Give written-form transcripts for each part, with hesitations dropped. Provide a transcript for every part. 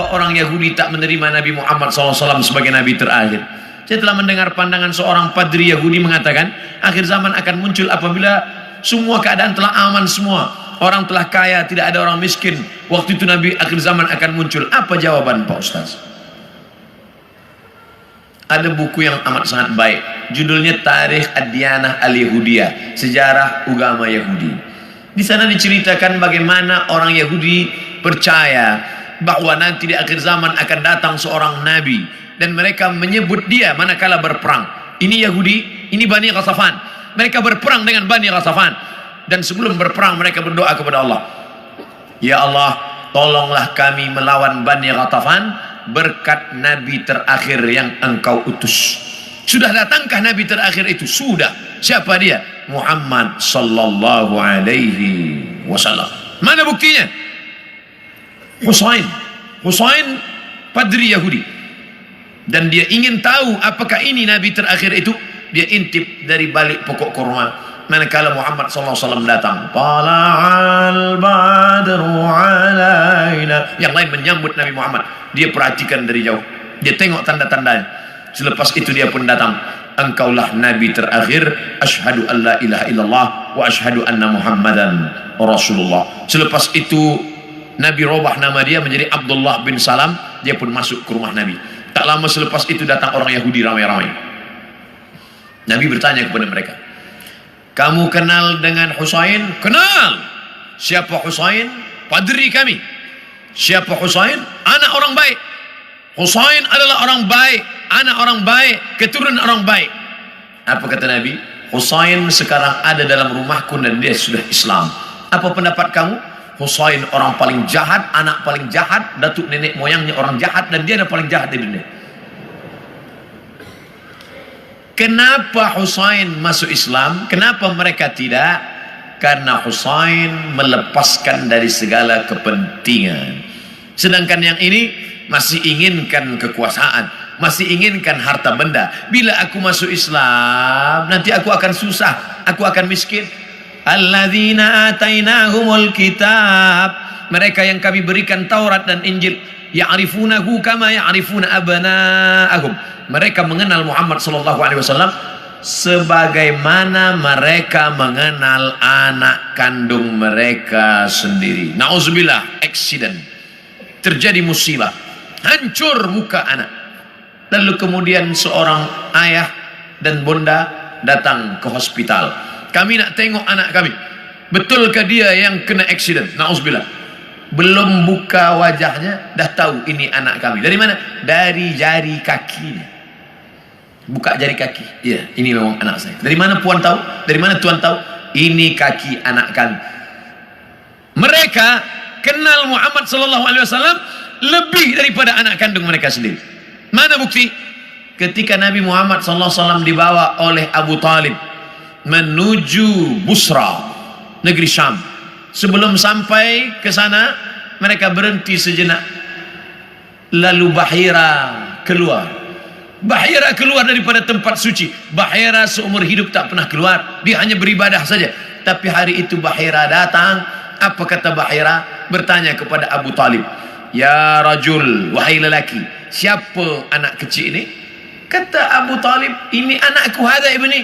Kenapa orang Yahudi tak menerima Nabi Muhammad SAW sebagai Nabi terakhir? Saya telah mendengar pandangan seorang padri Yahudi mengatakan, akhir zaman akan muncul apabila semua keadaan telah aman semua. Orang telah kaya, tidak ada orang miskin. Waktu itu Nabi akhir zaman akan muncul. Apa jawaban Pak Ustaz? Ada buku yang amat sangat baik. Judulnya Tarikh Ad-Diyanah Al-Yahudiyah, Sejarah Agama Yahudi. Di sana diceritakan bagaimana orang Yahudi percaya bahwa nanti di akhir zaman akan datang seorang nabi dan mereka menyebut dia manakala berperang. Ini Yahudi, ini Bani Ghatafan. Mereka berperang dengan Bani Ghatafan dan sebelum berperang mereka berdoa kepada Allah, ya Allah, tolonglah kami melawan Bani Ghatafan berkat nabi terakhir yang engkau utus. Sudah datangkah nabi terakhir itu? Sudah. Siapa dia? Muhammad sallallahu alaihi wasallam. Mana buktinya? Husain padri Yahudi, dan dia ingin tahu apakah ini nabi terakhir itu. Dia intip dari balik pokok kurma manakala Muhammad SAW datang. Tala'al badru alaina. Yang lain menyambut Nabi Muhammad, dia perhatikan dari jauh, dia tengok tanda-tandanya. Selepas itu dia pun datang. Engkaulah nabi terakhir. Asyhadu an la ilaha illallah wa asyhadu anna Muhammadan Rasulullah. Selepas itu Nabi robah nama dia menjadi Abdullah bin Salam. Dia pun masuk ke rumah Nabi. Tak lama selepas itu datang orang Yahudi ramai-ramai. Nabi bertanya kepada mereka, kamu kenal dengan Husain? Kenal. Siapa Husain? Padri kami. Siapa Husain? Anak orang baik. Husain adalah orang baik, anak orang baik, keturunan orang baik. Apa kata Nabi? Husain sekarang ada dalam rumahku dan dia sudah Islam. Apa pendapat kamu? Husain orang paling jahat, anak paling jahat, datuk nenek moyangnya orang jahat, dan dia yang paling jahat di dunia. Kenapa Husain masuk Islam? Kenapa mereka tidak? Karena Husain melepaskan dari segala kepentingan. Sedangkan yang ini masih inginkan kekuasaan, masih inginkan harta benda. Bila aku masuk Islam, nanti aku akan susah, aku akan miskin. Alladzina atainahumul kitab, mereka yang kami berikan Taurat dan Injil, ya'rifunahu kama ya'rifuna abna'ahum. Mereka mengenal Muhammad sallallahu alaihi wasallam sebagaimana mereka mengenal anak kandung mereka sendiri. Nauzubillah, accident, terjadi musibah, hancur muka anak. Lalu kemudian seorang ayah dan bunda datang ke hospital. Kami nak tengok anak kami. Betulkah dia yang kena accident? Nauzubillah. Belum buka wajahnya dah tahu ini anak kami. Dari mana? Dari jari kakinya. Buka jari kaki. Ya, ini memang anak saya. Dari mana puan tahu? Dari mana tuan tahu? Ini kaki anak kami. Mereka kenal Muhammad sallallahu alaihi wasallam lebih daripada anak kandung mereka sendiri. Mana bukti? Ketika Nabi Muhammad sallallahu alaihi wasallam dibawa oleh Abu Talib menuju Busra, negeri Syam. Sebelum sampai ke sana, mereka berhenti sejenak. Lalu Bahira keluar. Bahira keluar daripada tempat suci. Bahira seumur hidup tak pernah keluar. Dia hanya beribadah saja. Tapi hari itu Bahira datang. Apa kata Bahira? Bertanya kepada Abu Talib, ya rajul, wahai lelaki, siapa anak kecil ini? Kata Abu Talib, ini anakku, hadza ibni.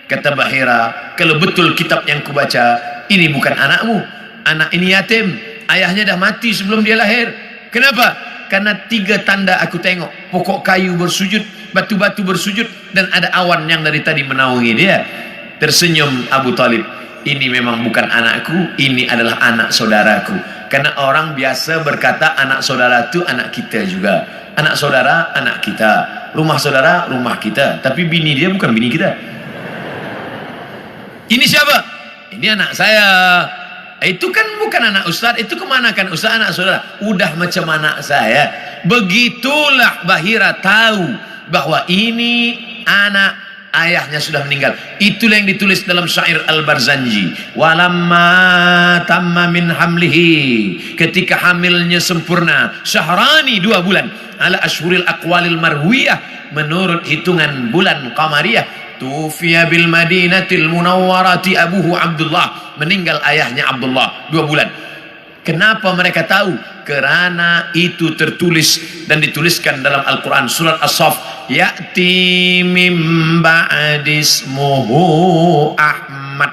Kata Bahira, kalau betul kitab yang kubaca, ini bukan anakmu. Anak ini yatim, ayahnya dah mati sebelum dia lahir. Kenapa? Karena 3 tanda aku tengok. Pokok kayu bersujud, batu-batu bersujud, dan ada awan yang dari tadi menaungi dia. Tersenyum Abu Talib, ini memang bukan anakku, ini adalah anak saudaraku. Karena orang biasa berkata anak saudara itu anak kita juga. Anak saudara, anak kita. Rumah saudara, rumah kita. Tapi bini dia bukan bini kita. Ini siapa? Ini anak saya. Itu kan bukan anak ustaz. Itu kemana kan ustaz, anak saudara? Udah macam anak saya. Begitulah Bahira tahu bahwa ini anak ayahnya sudah meninggal. Itulah yang ditulis dalam syair Al-Barzanji. Walamma tamma min hamlihi, ketika hamilnya sempurna, syahrani 2 bulan, ala ashhuril aqwalil marwiyah, menurut hitungan bulan qamariyah. Tufiya bil Madinatil Munawwarati abuhu Abdullah, meninggal ayahnya Abdullah 2 bulan. Kenapa mereka tahu? Karena itu tertulis dan dituliskan dalam Al-Quran surat As-Saff, ya'ti mim ba'dismuhu Ahmad,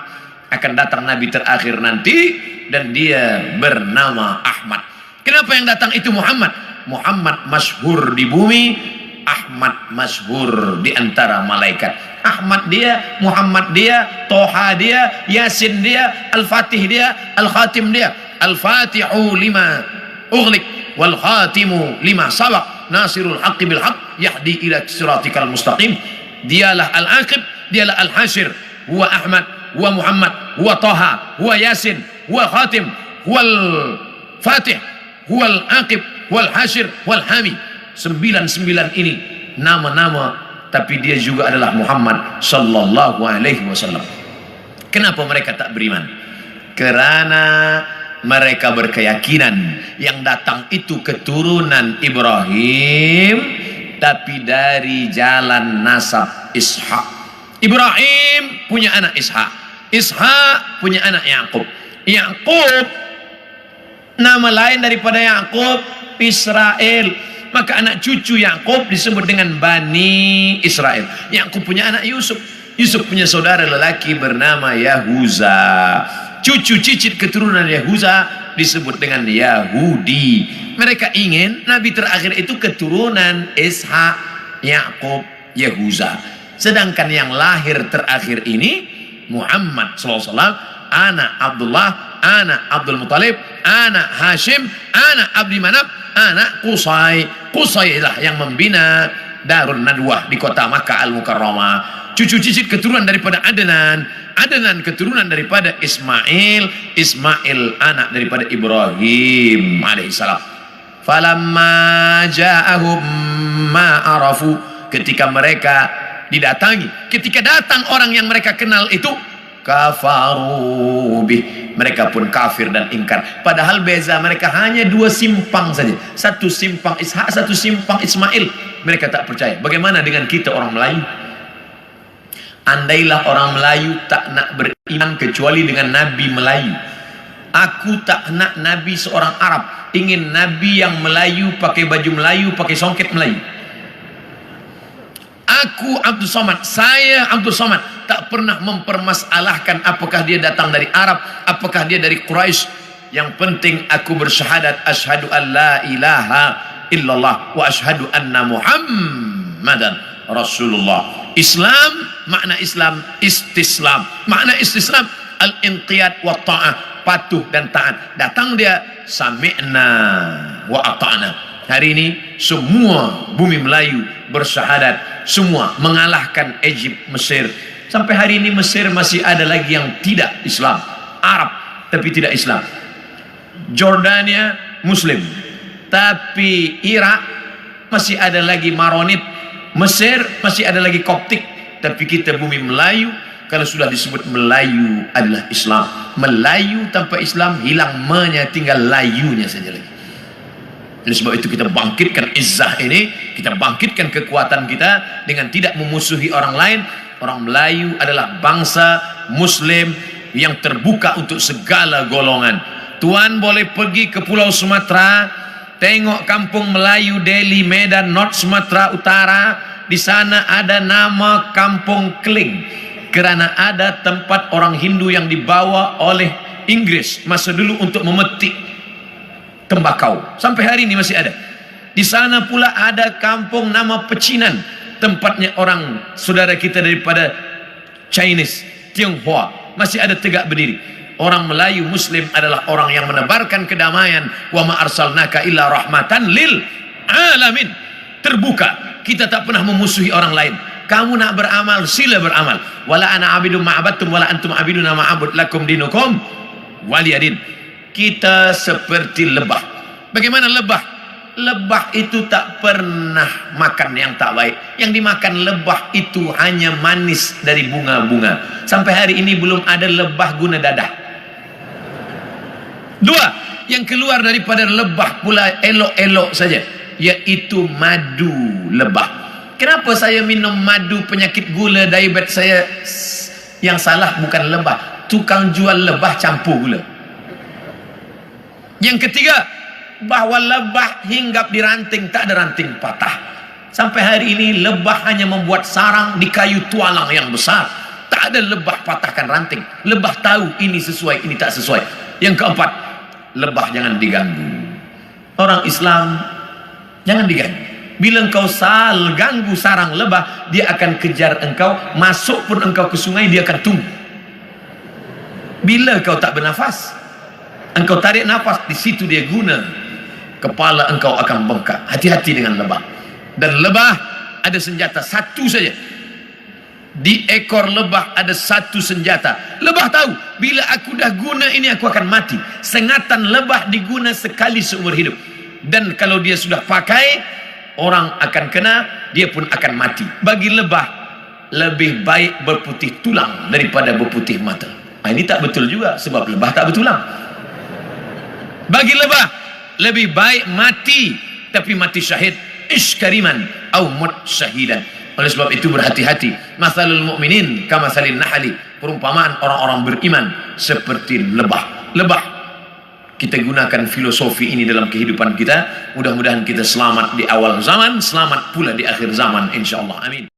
akan datang nabi terakhir nanti dan dia bernama Ahmad. Kenapa yang datang itu Muhammad? Muhammad masyhur di bumi, Ahmad masyhur di antara malaikat. Ahmad dia, Muhammad dia, Toha dia, Yasin dia, Al-Fatih dia, Al-Khatim dia. Al-Fatihu lima ughliq wal khatimu lima sabaq nasirul haqqi bil haqq yahdi ila siratikal mustaqim. Dialah Al-Aqib, dialah Al-Hashir, huwa Ahmad, huwa Muhammad, huwa Toha, huwa Yasin, huwa Khatim, huwa Al-Fatih, huwa Al-Aqib, huwa Al-Hashir, huwa Al-Hami. 99 ini nama-nama, tapi dia juga adalah Muhammad sallallahu alaihi wasallam. Kenapa mereka tak beriman? Karena mereka berkeyakinan yang datang itu keturunan Ibrahim, tapi dari jalan nasab Ishak. Ibrahim punya anak Ishak, Ishak punya anak Yakub. Yakub, nama lain daripada Yakub Israel, maka anak cucu Yakub disebut dengan Bani Israel. Yakub punya anak Yusuf, Yusuf punya saudara lelaki bernama Yahuza. Cucu cicit keturunan Yahuza disebut dengan Yahudi. Mereka ingin nabi terakhir itu keturunan Ishak, Yakub, Yahuza. Sedangkan yang lahir terakhir ini Muhammad SAW, anak Abdullah, anak Abdul Muttalib, anak Hashim, anak Abdi Manaf, anak Qusay. Qusay lah yang membina Darun Nadwah di kota Makkah Al-Mukarramah. Cucu cicit keturunan daripada Adnan, Adnan keturunan daripada Ismail, Ismail anak daripada Ibrahim alaihissalam. Falamma ja'ahum ma arafu, ketika mereka didatangi, ketika datang orang yang mereka kenal itu, kafaru bih, mereka pun kafir dan ingkar. Padahal beza mereka hanya 2 simpang saja, satu simpang Ishak, satu simpang Ismail. Mereka tak percaya. Bagaimana dengan kita orang Melayu? Andailah orang Melayu tak nak beriman kecuali dengan Nabi Melayu. Aku tak nak Nabi seorang Arab, ingin Nabi yang Melayu, pakai baju Melayu, pakai songket Melayu. Aku Abdul Somad, saya Abdul Somad, tak pernah mempermasalahkan apakah dia datang dari Arab, apakah dia dari Quraisy. Yang penting aku bersyahadat asyhadu an la ilaha illallah wa asyhadu anna Muhammadan Rasulullah. Islam, makna Islam istislam, makna istislam al-inqiyad wa ta'ah, patuh dan taat. Datang dia sami'na wa ata'na. Hari ini semua bumi Melayu bersyahadat, semua mengalahkan Egypt, Mesir. Sampai hari ini Mesir masih ada lagi yang tidak Islam, Arab tapi tidak Islam. Jordania Muslim, tapi Irak masih ada lagi Maronit. Mesir masih ada lagi Koptik, tapi kita bumi Melayu, kalau sudah disebut Melayu adalah Islam. Melayu tanpa Islam hilang me-nya, tinggal layunya saja lagi. Oleh sebab itu kita bangkitkan izzah ini, kita bangkitkan kekuatan kita dengan tidak memusuhi orang lain. Orang Melayu adalah bangsa Muslim yang terbuka untuk segala golongan. Tuan boleh pergi ke Pulau Sumatera, tengok kampung Melayu Deli, Medan, North Sumatera Utara. Di sana ada nama Kampung Kling, karena ada tempat orang Hindu yang dibawa oleh Inggris masa dulu untuk memetik tembakau. Sampai hari ini masih ada. Di sana pula ada kampung nama Pecinan, tempatnya orang saudara kita daripada Chinese, Tionghoa, masih ada tegak berdiri. Orang Melayu Muslim adalah orang yang menebarkan kedamaian. Wa ma arsalnaka illa rahmatan lil alamin. Terbuka. Kita tak pernah memusuhi orang lain. Kamu nak beramal, sila beramal. Wala ana abidum ma'abattum wala antum abiduna ma'abud lakum dinukum waliyadin. Kita seperti lebah. Bagaimana lebah? Lebah itu tak pernah makan yang tak baik. Yang dimakan lebah itu hanya manis dari bunga-bunga. Sampai hari ini belum ada lebah guna dadah. 2, yang keluar daripada lebah pula elok-elok saja, yaitu madu lebah. Kenapa saya minum madu penyakit gula, diabetes saya? Yang salah bukan lebah, tukang jual lebah campur gula. Yang ketiga, bahwa lebah hinggap di ranting, tak ada ranting patah. Sampai hari ini lebah hanya membuat sarang di kayu tualang yang besar. Tak ada lebah patahkan ranting. Lebah tahu ini sesuai, ini tak sesuai. Yang keempat, lebah jangan diganggu. Orang Islam jangan diganggu. Bila engkau ganggu sarang lebah, dia akan kejar engkau. Masuk pun engkau ke sungai, dia akan tunggu. Bila engkau tak bernafas, engkau tarik nafas, di situ dia guna. Kepala engkau akan bengkak. Hati-hati dengan lebah. Dan lebah ada senjata satu saja. Di ekor lebah ada satu senjata. Lebah tahu, bila aku dah guna ini aku akan mati. Sengatan lebah diguna sekali seumur hidup. Dan kalau dia sudah pakai, orang akan kena, dia pun akan mati. Bagi lebah, lebih baik berputih tulang daripada berputih mata. Ini tak betul juga, sebab lebah tak bertulang. Bagi lebah, lebih baik mati, tapi mati syahid, iskariman au mut syahidan. Oleh sebab itu berhati-hati. Mathalul mu'minin kamathalin nahli. Perumpamaan orang-orang beriman seperti lebah. Lebah. Kita gunakan filosofi ini dalam kehidupan kita. Mudah-mudahan kita selamat di awal zaman, selamat pula di akhir zaman, insyaallah. Amin.